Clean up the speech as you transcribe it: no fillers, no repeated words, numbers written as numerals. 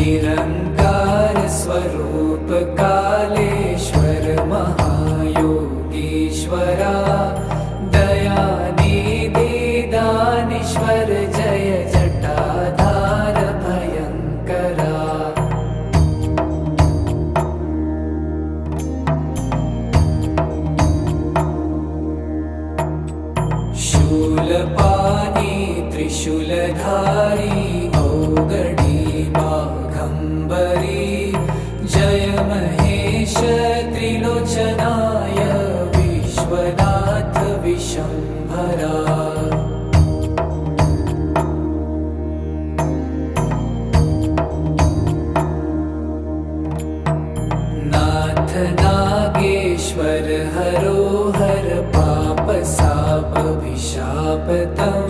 निरंकार स्वरूप कालेश्वर महायोगीश्वरा दयानिधि दानीश्वर जय जटाधार भयंकरा। शूलपाणी त्रिशूलधारी औगणी बाघंबरी जय महेश त्रिलोचनाय विश्वनाथ विशंभरा। नाथ नागेश्वर हरो हर पाप साप विशापतम्